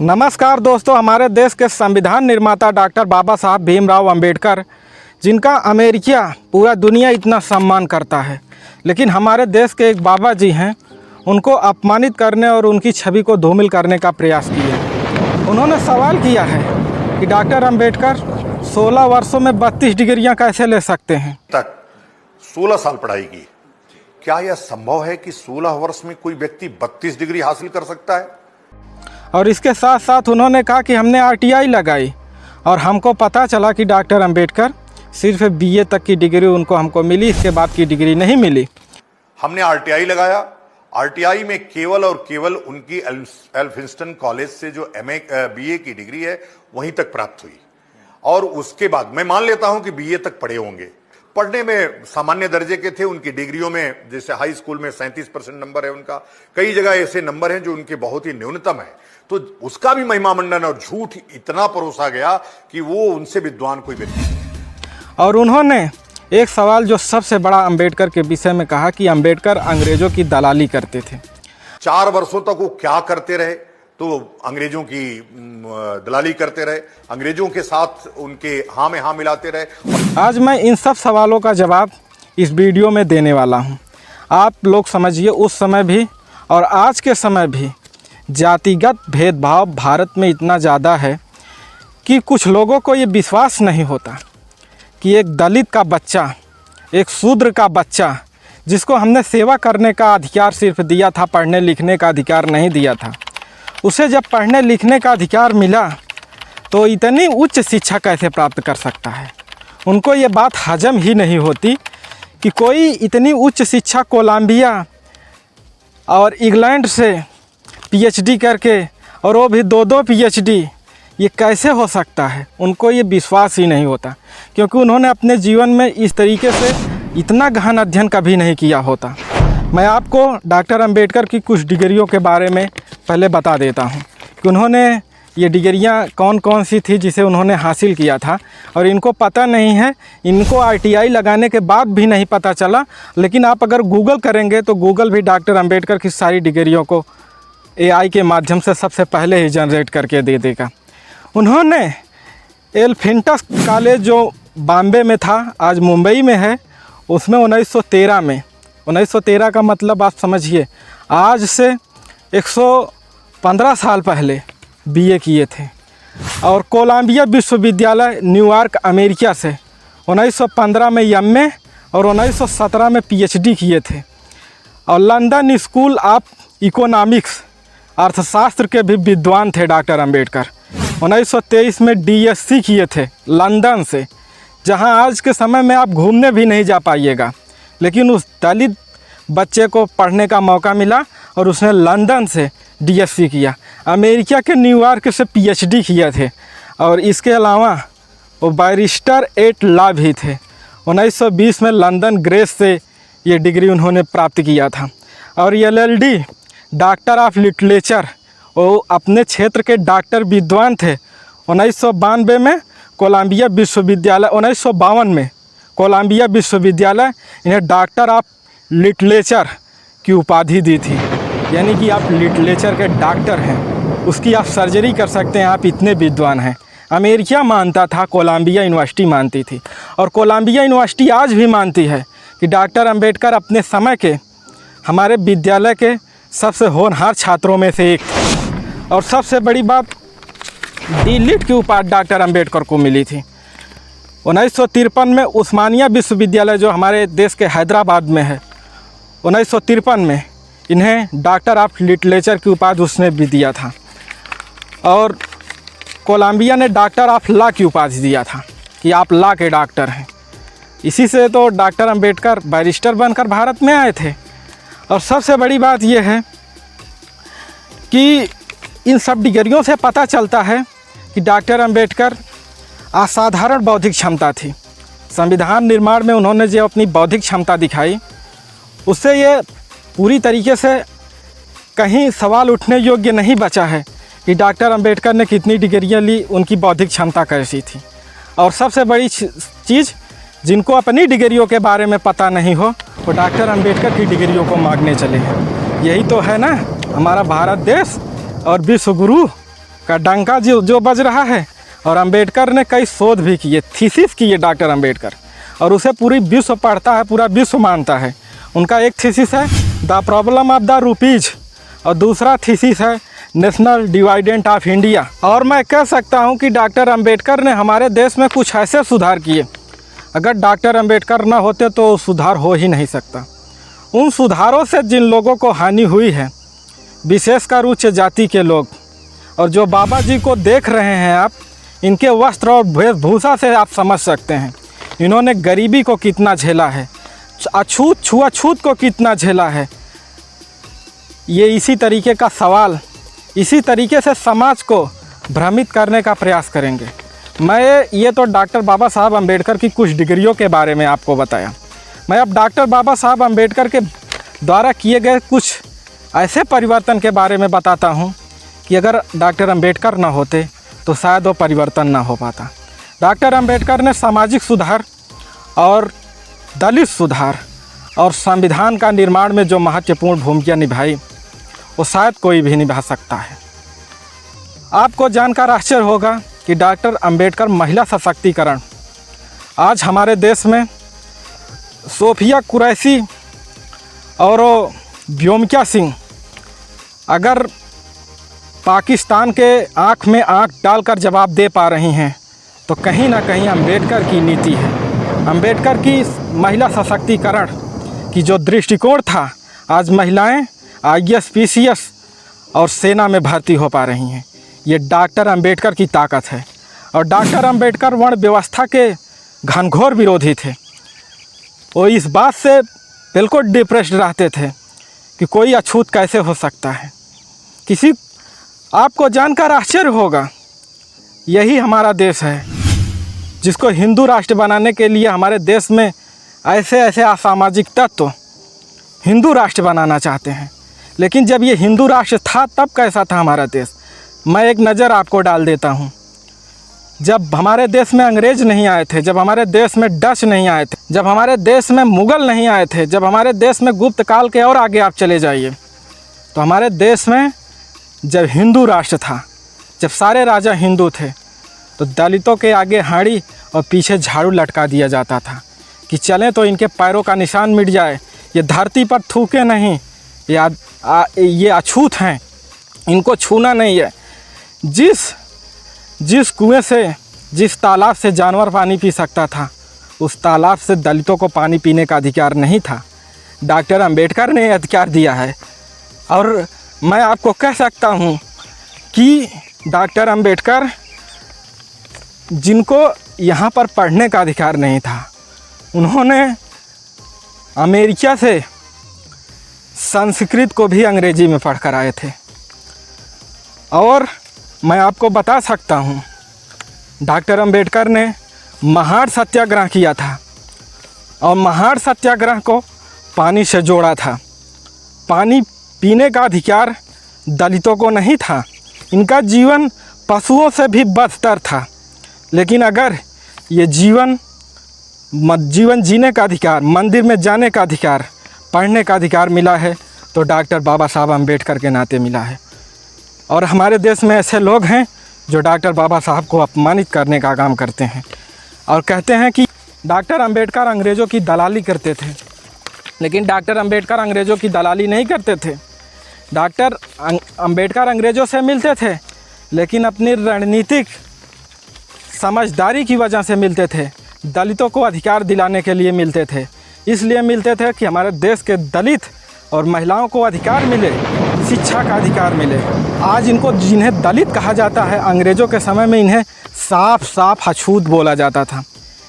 नमस्कार दोस्तों, हमारे देश के संविधान निर्माता डॉक्टर बाबा साहब भीमराव अंबेडकर, जिनका अमेरिका पूरा दुनिया इतना सम्मान करता है, लेकिन हमारे देश के एक बाबा जी हैं, उनको अपमानित करने और उनकी छवि को धूमिल करने का प्रयास किया। उन्होंने सवाल किया है कि डॉक्टर अंबेडकर 16 वर्षों में 32 डिग्रियां कैसे ले सकते हैं। तक 16 साल पढ़ाई की, क्या यह संभव है कि 16 वर्ष में कोई व्यक्ति 32 डिग्री हासिल कर सकता है? और इसके साथ साथ उन्होंने कहा कि हमने आरटीआई लगाई और हमको पता चला कि डॉक्टर अंबेडकर सिर्फ बीए तक की डिग्री हमको मिली, इसके बाद की डिग्री नहीं मिली। हमने आरटीआई लगाया, आरटीआई में केवल और केवल उनकी एल्फिंस्टन कॉलेज से जो बीए की डिग्री है वहीं तक प्राप्त हुई। और उसके बाद मैं मान लेता हूं कि बीए तक पढ़े होंगे, पढ़ने में सामान्य दर्जे के थे। उनकी डिग्रियों में जैसे हाई स्कूल में 37% नंबर है उनका, कई जगह ऐसे नंबर हैं जो उनके बहुत ही न्यूनतम है। तो उसका भी महिमा मंडन और झूठ इतना परोसा गया कि वो उनसे विद्वान कोई व्यक्ति नहीं। और उन्होंने एक सवाल जो सबसे बड़ा अंबेडकर के विषय में कहा कि अंबेडकर अंग्रेजों की दलाली करते थे। 4 वर्षों तक वो क्या करते रहे? तो अंग्रेजों की दलाली करते रहे, अंग्रेजों के साथ उनके हाँ में हाँ मिलाते रहे। आज मैं इन सब सवालों का जवाब इस वीडियो में देने वाला हूं। आप लोग समझिए, उस समय भी और आज के समय भी जातिगत भेदभाव भारत में इतना ज़्यादा है कि कुछ लोगों को ये विश्वास नहीं होता कि एक दलित का बच्चा, एक शूद्र का बच्चा, जिसको हमने सेवा करने का अधिकार सिर्फ दिया था, पढ़ने लिखने का अधिकार नहीं दिया था, उसे जब पढ़ने लिखने का अधिकार मिला तो इतनी उच्च शिक्षा कैसे प्राप्त कर सकता है। उनको ये बात हजम ही नहीं होती कि कोई इतनी उच्च शिक्षा कोलंबिया और इंग्लैंड से पीएचडी करके, और वो भी 2-2 पीएचडी, ये कैसे हो सकता है। उनको ये विश्वास ही नहीं होता, क्योंकि उन्होंने अपने जीवन में इस तरीके से इतना गहन अध्ययन कभी नहीं किया होता। मैं आपको डॉक्टर अंबेडकर की कुछ डिग्रियों के बारे में पहले बता देता हूँ कि उन्होंने ये डिग्रियाँ कौन कौन सी थी जिसे उन्होंने हासिल किया था। और इनको पता नहीं है, इनको आरटीआई लगाने के बाद भी नहीं पता चला, लेकिन आप अगर गूगल करेंगे तो गूगल भी डॉक्टर अंबेडकर की सारी डिग्रियों को एआई के माध्यम से सबसे पहले ही जनरेट करके दे देगा। उन्होंने एल्फिंस्टन कॉलेज जो बॉम्बे में था, आज मुंबई में है, उसमें 1913 का मतलब आप समझिए, आज से 115 साल पहले बीए किए थे। और कोलंबिया विश्वविद्यालय न्यूयॉर्क अमेरिका से 1915 में एमए और 1917 में पीएचडी किए थे। और लंदन स्कूल ऑफ इकोनॉमिक्स, अर्थशास्त्र के भी विद्वान थे डॉक्टर अंबेडकर। 1923 में डीएससी किए थे लंदन से, जहां आज के समय में आप घूमने भी नहीं जा पाइएगा, लेकिन उस दलित बच्चे को पढ़ने का मौका मिला और उसने लंदन से डीएससी किया। अमेरिका के न्यूयॉर्क से पीएचडी किए थे। और इसके अलावा वो बैरिस्टर एट लॉ भी थे। 1920 में लंदन ग्रेस से ये डिग्री उन्होंने प्राप्त किया था। और एलएलडी डॉक्टर ऑफ लिटरेचर, वो अपने क्षेत्र के डॉक्टर विद्वान थे। 1992 में कोलंबिया विश्वविद्यालय, 1952 में कोलंबिया विश्वविद्यालय इन्हें डॉक्टर ऑफ लिटरेचर की उपाधि दी थी, यानी कि आप लिटरेचर के डॉक्टर हैं, उसकी आप सर्जरी कर सकते हैं, आप इतने विद्वान हैं। अमेरिका मानता था, कोलंबिया यूनिवर्सिटी मानती थी, और कोलंबिया यूनिवर्सिटी आज भी मानती है कि डॉक्टर अंबेडकर अपने समय के हमारे विद्यालय के सबसे होनहार छात्रों में से एक थे। और सबसे बड़ी बात, डी.लिट की उपाधि डॉक्टर अंबेडकर को मिली थी। 1953 में उस्मानिया विश्वविद्यालय जो हमारे देश के हैदराबाद में है, 1953 में इन्हें डॉक्टर ऑफ लिटरेचर की उपाधि उसने भी दिया था। और कोलंबिया ने डॉक्टर ऑफ लॉ की उपाधि दिया था कि आप लॉ के डॉक्टर हैं। इसी से तो डॉक्टर अंबेडकर बैरिस्टर बनकर भारत में आए थे। और सबसे बड़ी बात यह है कि इन सब डिग्रियों से पता चलता है कि डॉक्टर अंबेडकर असाधारण बौद्धिक क्षमता थी। संविधान निर्माण में उन्होंने जो अपनी बौद्धिक क्षमता दिखाई, उससे ये पूरी तरीके से कहीं सवाल उठने योग्य नहीं बचा है कि डॉक्टर अंबेडकर ने कितनी डिग्रियां ली, उनकी बौद्धिक क्षमता कैसी थी। और सबसे बड़ी चीज़, जिनको अपनी डिग्रियों के बारे में पता नहीं हो, वो डॉक्टर अंबेडकर की डिग्रियों को मांगने चले हैं। यही तो है ना हमारा भारत देश और विश्व गुरु का डंका जो बज रहा है। और अंबेडकर ने कई शोध भी किए, थीसिस किए डॉक्टर अंबेडकर, और उसे पूरी विश्व पढ़ता है, पूरा विश्व मानता है। उनका एक थीसिस है the problem of the rupees और दूसरा थीसिस है नेशनल डिवाइडेंट ऑफ इंडिया। और मैं कह सकता हूं कि डॉक्टर अंबेडकर ने हमारे देश में कुछ ऐसे सुधार किए, अगर डॉक्टर अंबेडकर ना होते तो सुधार हो ही नहीं सकता। उन सुधारों से जिन लोगों को हानि हुई है, विशेषकर उच्च जाति के लोग, और जो बाबा जी को देख रहे हैं आप, इनके वस्त्र और वेशभूषा से आप समझ सकते हैं इन्होंने गरीबी को कितना झेला है, अछूत छुआछूत को कितना झेला है। ये इसी तरीके का सवाल, इसी तरीके से समाज को भ्रमित करने का प्रयास करेंगे। मैं ये तो डॉक्टर बाबा साहब अम्बेडकर की कुछ डिग्रियों के बारे में आपको बताया। मैं अब डॉक्टर बाबा साहब अम्बेडकर के द्वारा किए गए कुछ ऐसे परिवर्तन के बारे में बताता हूँ कि अगर डॉक्टर अंबेडकर ना होते तो शायद वो परिवर्तन ना हो पाता। डॉक्टर अंबेडकर ने सामाजिक सुधार और दलित सुधार और संविधान का निर्माण में जो महत्वपूर्ण भूमिका निभाई, वो शायद कोई भी निभा सकता है। आपको जानकर आश्चर्य होगा कि डॉक्टर अंबेडकर महिला सशक्तिकरण, आज हमारे देश में सोफिया कुरैशी और व्योमिका सिंह अगर पाकिस्तान के आँख में आँख डालकर जवाब दे पा रही हैं तो कहीं ना कहीं अंबेडकर की नीति है। अंबेडकर की महिला सशक्तिकरण की जो दृष्टिकोण था, आज महिलाएं IAS PCS और सेना में भर्ती हो पा रही हैं। ये डॉक्टर अंबेडकर की ताकत है। और डॉक्टर अंबेडकर वर्ण व्यवस्था के घनघोर विरोधी थे। वो इस बात से बिल्कुल डिप्रेस्ड रहते थे कि कोई अछूत कैसे हो सकता है। आपको जानकर आश्चर्य होगा, यही हमारा देश है जिसको हिंदू राष्ट्र बनाने के लिए हमारे देश में ऐसे असामाजिक तत्व हिंदू राष्ट्र बनाना चाहते हैं। लेकिन जब ये हिंदू राष्ट्र था तब कैसा था हमारा देश? मैं एक नज़र आपको डाल देता हूँ। जब हमारे देश में अंग्रेज नहीं आए थे, जब हमारे देश में डच नहीं आए थे, जब हमारे देश में मुग़ल नहीं आए थे, जब हमारे देश में गुप्त काल के और आगे आप चले जाइए, तो हमारे देश में जब हिंदू राष्ट्र था, जब सारे राजा हिंदू थे, तो दलितों के आगे हाड़ी और पीछे झाड़ू लटका दिया जाता था कि चलें तो इनके पैरों का निशान मिट जाए, ये धरती पर थूके नहीं, ये अछूत हैं, इनको छूना नहीं है। जिस कुएं से, जिस तालाब से जानवर पानी पी सकता था, उस तालाब से दलितों को पानी पीने का अधिकार नहीं था। डॉक्टर अंबेडकर ने अधिकार दिया है। और मैं आपको कह सकता हूँ कि डॉक्टर अंबेडकर, जिनको यहाँ पर पढ़ने का अधिकार नहीं था, उन्होंने अमेरिका से संस्कृत को भी अंग्रेजी में पढ़ कर आए थे। और मैं आपको बता सकता हूँ, डॉक्टर अंबेडकर ने महाड़ सत्याग्रह किया था और महाड़ सत्याग्रह को पानी से जोड़ा था। पानी पीने का अधिकार दलितों को नहीं था, इनका जीवन पशुओं से भी बदतर था। लेकिन अगर ये जीवन जीने का अधिकार, मंदिर में जाने का अधिकार, पढ़ने का अधिकार मिला है तो डॉक्टर बाबा साहब अम्बेडकर के नाते मिला है। और हमारे देश में ऐसे लोग हैं जो डॉक्टर बाबा साहब को अपमानित करने का काम करते हैं और कहते हैं कि डॉक्टर अंबेडकर अंग्रेज़ों की दलाली करते थे। लेकिन डॉक्टर अंबेडकर अंग्रेज़ों की दलाली नहीं करते थे। डॉक्टर अंबेडकर अंग्रेज़ों से मिलते थे, लेकिन अपनी रणनीतिक समझदारी की वजह से मिलते थे। दलितों को अधिकार दिलाने के लिए मिलते थे। इसलिए मिलते थे कि हमारे देश के दलित और महिलाओं को अधिकार मिले, शिक्षा का अधिकार मिले। आज इनको, जिन्हें दलित कहा जाता है, अंग्रेज़ों के समय में इन्हें साफ साफ अछूत बोला जाता था,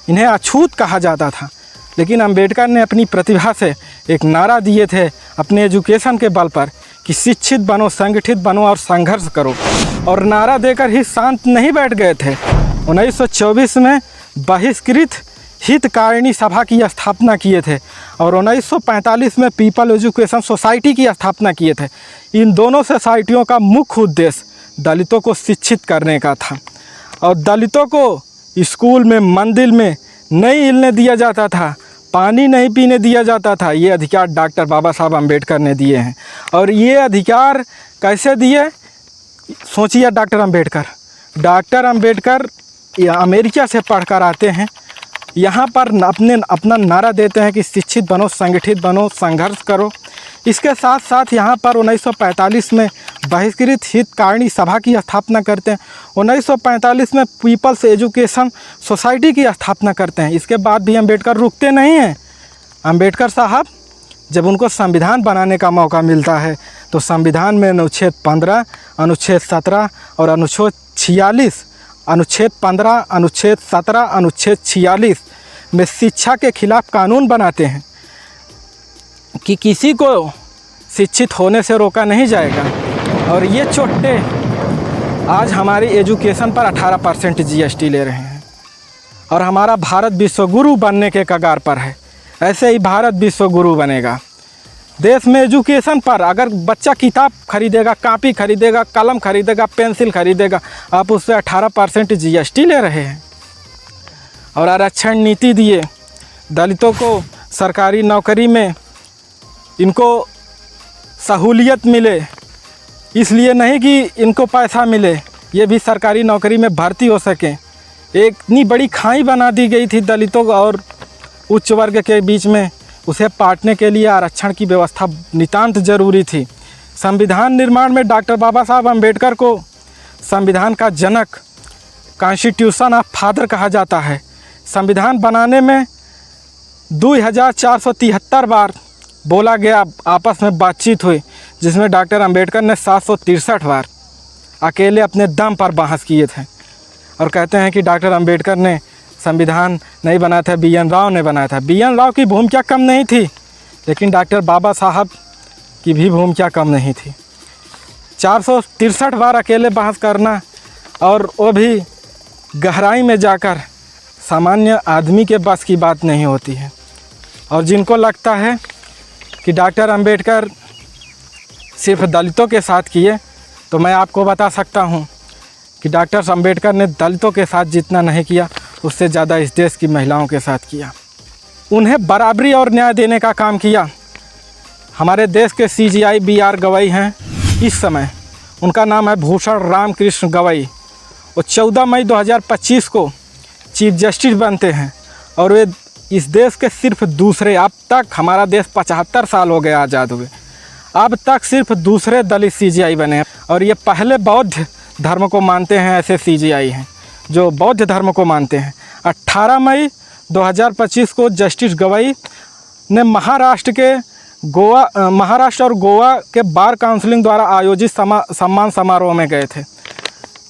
इन्हें अछूत कहा जाता था। लेकिन अंबेडकर ने अपनी प्रतिभा से एक नारा दिए थे अपने एजुकेशन के बल पर कि शिक्षित बनो, संगठित बनो और संघर्ष करो। और नारा देकर ही शांत नहीं बैठ गए थे। 1924 में बहिष्कृत हितकारिणी सभा की स्थापना किए थे और 1945 में पीपल एजुकेशन सोसाइटी की स्थापना किए थे। इन दोनों सोसाइटियों का मुख्य उद्देश्य दलितों को शिक्षित करने का था। और दलितों को स्कूल में, मंदिर में नहीं हिलने दिया जाता था, पानी नहीं पीने दिया जाता था। ये अधिकार डॉक्टर बाबा साहब अम्बेडकर ने दिए हैं। और ये अधिकार कैसे दिए? सोचिए डॉक्टर अंबेडकर अमेरिका से पढ़कर आते हैं, यहाँ पर अपना नारा देते हैं कि शिक्षित बनो, संगठित बनो, संघर्ष करो। इसके साथ साथ यहाँ पर 1945 में बहिष्कृत हितकारिणी सभा की स्थापना करते हैं। 1945 में पीपल्स एजुकेशन सोसाइटी की स्थापना करते हैं। इसके बाद भी अंबेडकर रुकते नहीं हैं। अंबेडकर साहब जब उनको संविधान बनाने का मौका मिलता है तो संविधान में अनुच्छेद 15, अनुच्छेद 17 और अनुच्छेद 46, अनुच्छेद 15, अनुच्छेद 17, अनुच्छेद 46 में शिक्षा के खिलाफ कानून बनाते हैं कि किसी को शिक्षित होने से रोका नहीं जाएगा। और ये चोट्टे आज हमारी एजुकेशन पर 18% GST ले रहे हैं और हमारा भारत विश्वगुरु बनने के कगार पर है। ऐसे ही भारत विश्वगुरु बनेगा। देश में एजुकेशन पर अगर बच्चा किताब खरीदेगा, कापी खरीदेगा, कलम खरीदेगा, पेंसिल खरीदेगा, आप उस पर 18% GST ले रहे हैं। और आरक्षण नीति दिए, दलितों को सरकारी नौकरी में इनको सहूलियत मिले, इसलिए नहीं कि इनको पैसा मिले, ये भी सरकारी नौकरी में भर्ती हो सकें। एक इतनी बड़ी खाई बना दी गई थी दलितों और उच्च वर्ग के बीच में, उसे पाटने के लिए आरक्षण की व्यवस्था नितांत जरूरी थी। संविधान निर्माण में डॉक्टर बाबा साहब अम्बेडकर को संविधान का जनक, कॉन्स्टिट्यूशन ऑफ फादर कहा जाता है। संविधान बनाने में 2473 बार बोला गया, आपस में बातचीत हुई, जिसमें डॉक्टर अम्बेडकर ने 763 बार अकेले अपने दम पर बहस किए थे। और कहते हैं कि डॉक्टर अम्बेडकर ने संविधान नहीं बनाया था, BN राव ने बनाया था। BN राव की भूमिका कम नहीं थी, लेकिन डॉक्टर बाबा साहब की भी भूमिका कम नहीं थी। 463 बार अकेले बहस करना, और वो भी गहराई में जाकर, सामान्य आदमी के बस की बात नहीं होती है। और जिनको लगता है कि डॉक्टर अम्बेडकर सिर्फ दलितों के साथ किए, तो मैं आपको बता सकता हूँ कि डॉक्टर अम्बेडकर ने दलितों के साथ जितना नहीं किया, उससे ज़्यादा इस देश की महिलाओं के साथ किया। उन्हें बराबरी और न्याय देने का काम किया। हमारे देश के CGI BR गवई हैं इस समय, उनका नाम है भूषण रामकृष्ण गवई। वो 14 मई 2025 को चीफ जस्टिस बनते हैं और वे इस देश के सिर्फ दूसरे, अब तक हमारा देश 75 साल हो गए आज़ाद हुए, अब तक सिर्फ दूसरे दलित CGI बने हैं। और ये पहले बौद्ध धर्म को मानते हैं ऐसे CGI हैं जो बौद्ध धर्म को मानते हैं। 18 मई 2025 को जस्टिस गवई ने महाराष्ट्र और गोवा के बार काउंसिलिंग द्वारा आयोजित सम्मान समारोह में गए थे।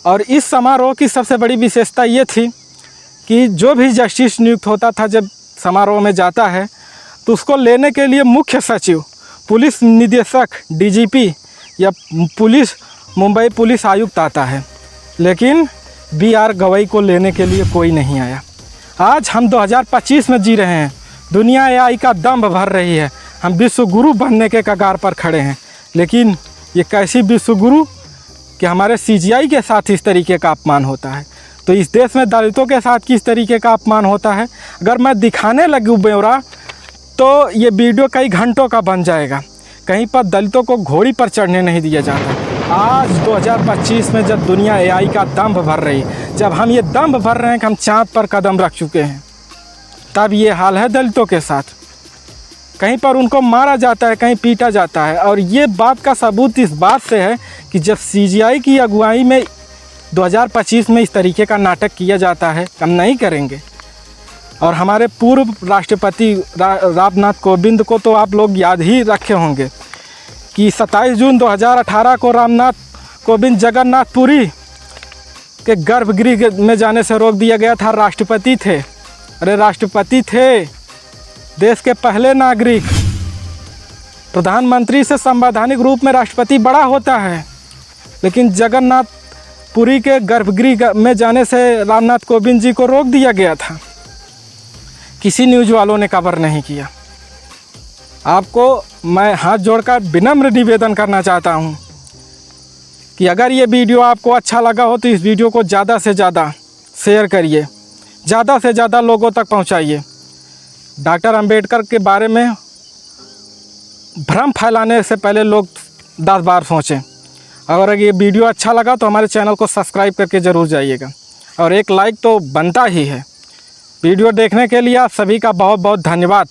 और इस समारोह की सबसे बड़ी विशेषता ये थी कि जो भी जस्टिस नियुक्त होता था, जब समारोह में जाता है तो उसको लेने के लिए मुख्य सचिव, पुलिस निदेशक, DGP या मुंबई पुलिस आयुक्त आता है, लेकिन BR गवई को लेने के लिए कोई नहीं आया। आज हम 2025 में जी रहे हैं, दुनिया AI का दम भर रही है, हम विश्व गुरु बनने के कगार पर खड़े हैं, लेकिन ये कैसी विश्व गुरु कि हमारे CGI के साथ इस तरीके का अपमान होता है। तो इस देश में दलितों के साथ किस तरीके का अपमान होता है, अगर मैं दिखाने लगूँ ब्यौरा, तो ये वीडियो कई घंटों का बन जाएगा। कहीं पर दलितों को घोड़ी पर चढ़ने नहीं दिया जाता। आज 2025 में जब दुनिया AI का दंभ भर रही, जब हम ये दंभ भर रहे हैं कि हम चाँद पर कदम रख चुके हैं, तब ये हाल है दलितों के साथ। कहीं पर उनको मारा जाता है, कहीं पीटा जाता है। और ये बात का सबूत इस बात से है कि जब CGI की अगुवाई में 2025 में इस तरीके का नाटक किया जाता है, हम नहीं करेंगे। और हमारे पूर्व राष्ट्रपति रामनाथ कोविंद को तो आप लोग याद ही रखे होंगे कि 27 जून 2018 को रामनाथ कोविंद जगन्नाथपुरी के गर्भगृह में जाने से रोक दिया गया था। राष्ट्रपति थे, अरे राष्ट्रपति थे, देश के पहले नागरिक। प्रधानमंत्री से संवैधानिक रूप में राष्ट्रपति बड़ा होता है, लेकिन जगन्नाथपुरी के गर्भगृह में जाने से रामनाथ कोविंद जी को रोक दिया गया था। किसी न्यूज़ वालों ने कवर नहीं किया। आपको मैं हाथ जोड़कर विनम्र निवेदन करना चाहता हूं कि अगर ये वीडियो आपको अच्छा लगा हो तो इस वीडियो को ज़्यादा से ज़्यादा शेयर करिए, ज़्यादा से ज़्यादा लोगों तक पहुंचाइए। डॉक्टर अंबेडकर के बारे में भ्रम फैलाने से पहले लोग 10 बार सोचें। अगर ये वीडियो अच्छा लगा तो हमारे चैनल को सब्सक्राइब करके ज़रूर जाइएगा, और एक लाइक तो बनता ही है। वीडियो देखने के लिए आप सभी का बहुत बहुत धन्यवाद।